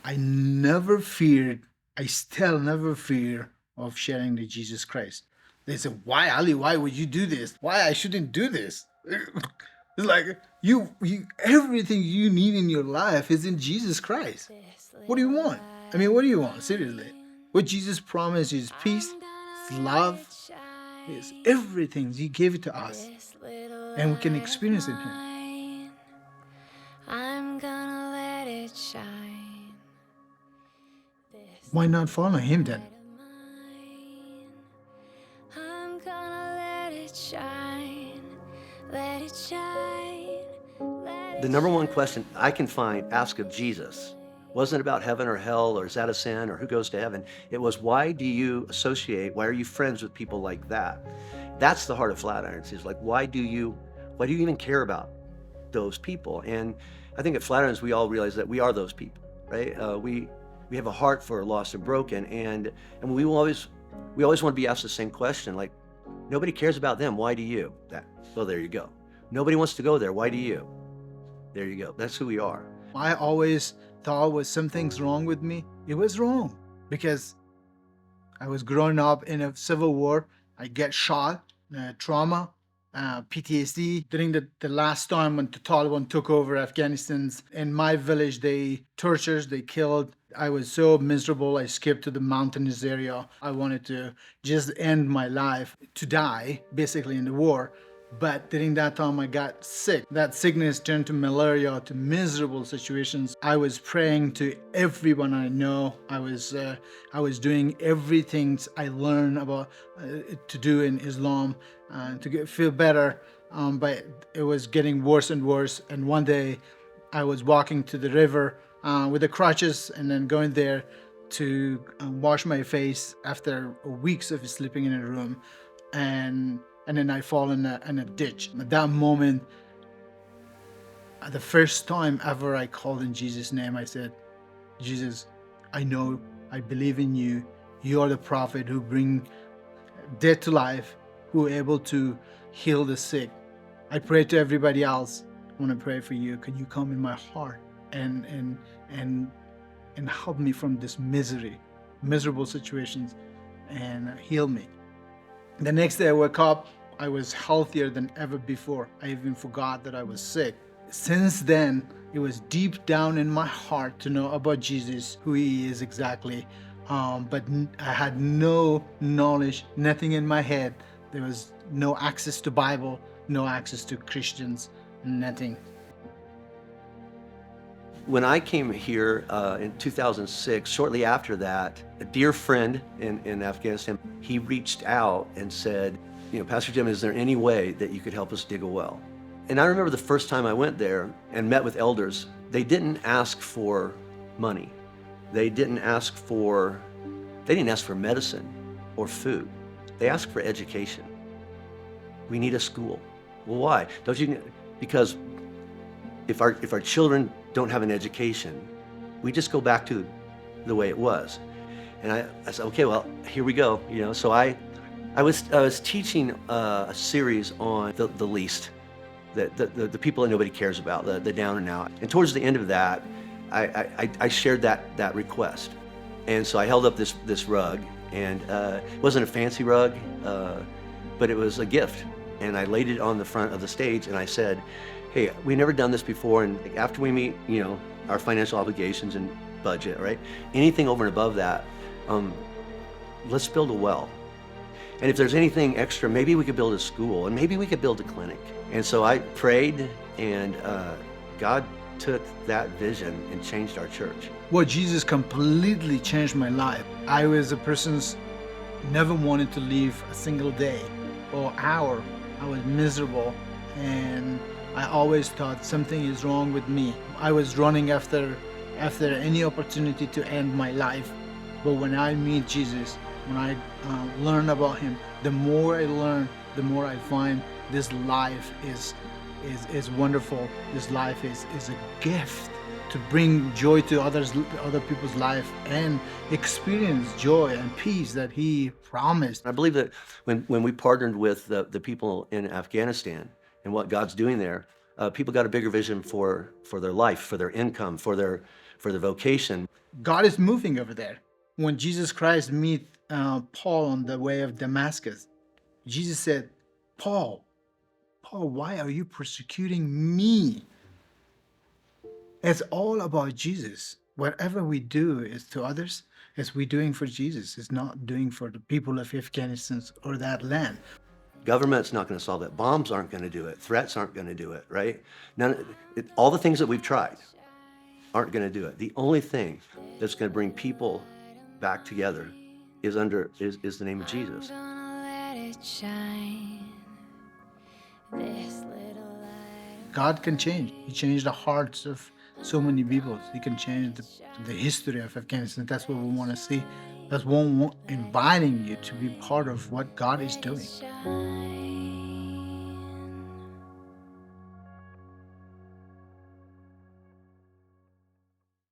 I never feared, I still never fear of sharing the Jesus Christ. They say, why, Ali, why would you do this? Why I shouldn't do this? It's like you everything you need in your life is in Jesus Christ. What do you want? I mean, what do you want? Seriously. What Jesus promised is peace, is love, is everything. He gave it to us. And we can experience it in Him. I'm gonna let it shine. Why not follow Him then? I'm gonna let it shine. Let it shine. The number one question I can find asked of Jesus wasn't about heaven or hell or is that a sin or who goes to heaven. It was, why do you associate, why are you friends with people like that? That's the heart of Flatirons. Is like, why do you even care about those people? And I think at Flatirons we all realize that we are those people, right? We have a heart for lost and broken, and we always want to be asked the same question, like, nobody cares about them, why do you? Well, there you go. Nobody wants to go there, why do you? There you go. That's who we are. I always thought was something's wrong with me. It was wrong because I was growing up in a civil war. I get shot, trauma, PTSD. During the last time when the Taliban took over Afghanistan, in my village, they tortured, they killed. I was so miserable. I skipped to the mountainous area. I wanted to just end my life, to die, basically, in the war. But during that time, I got sick. That sickness turned to malaria, to miserable situations. I was praying to everyone I know. I was doing everything I learned about to do in Islam to feel better. But it was getting worse and worse. And one day, I was walking to the river with the crutches and then going there to wash my face after weeks of sleeping in a room. And then I fall in a ditch. At that moment, the first time ever I called in Jesus' name, I said, Jesus, I know, I believe in you. You are the prophet who bring dead to life, who are able to heal the sick. I pray to everybody else. I want to pray for you. Can you come in my heart and help me from this miserable situations, and heal me? The next day I woke up, I was healthier than ever before. I even forgot that I was sick. Since then, it was deep down in my heart to know about Jesus, who He is exactly. But I had no knowledge, nothing in my head. There was no access to Bible, no access to Christians, nothing. When I came here in 2006, shortly after that, a dear friend in Afghanistan, he reached out and said, Pastor Jim, is there any way that you could help us dig a well? And I remember the first time I went there and met with elders, they didn't ask for money. They didn't ask for medicine or food. They asked for education. We need a school. Well, why? Don't you? Because if our children don't have an education, we just go back to the way it was. And I said, okay, well, here we go. So I was teaching a series on the least, the people that nobody cares about, the down and out. And towards the end of that, I shared that request. And so I held up this rug, and it wasn't a fancy rug, but it was a gift. And I laid it on the front of the stage, and I said, hey, we've never done this before, and after we meet, our financial obligations and budget, right? Anything over and above that, let's build a well. And if there's anything extra, maybe we could build a school, and maybe we could build a clinic. And so I prayed, and God took that vision and changed our church. Well, Jesus completely changed my life. I was a person never wanted to leave a single day or hour. I was miserable, and I always thought something is wrong with me. I was running after any opportunity to end my life. But when I meet Jesus, when I learn about Him, the more I learn, the more I find this life is wonderful. This life is a gift to bring joy to other people's life, and experience joy and peace that He promised. I believe that when we partnered with the people in Afghanistan and what God's doing there, People got a bigger vision for their life, for their income, for their vocation. God is moving over there. When Jesus Christ meet Paul on the way of Damascus, Jesus said, Paul, why are you persecuting me? It's all about Jesus. Whatever we do is to others, is we doing for Jesus. It's not doing for the people of Afghanistan or that land. Government's not going to solve it. Bombs aren't going to do it. Threats aren't going to do it, right? All the things that we've tried aren't going to do it. The only thing that's going to bring people back together is the name of Jesus. Gonna let it shine. This little light. God can change. He changed the hearts of so many people. He can change the history of Afghanistan. That's what we want to see. That's one inviting you to be part of what God is doing. Shine.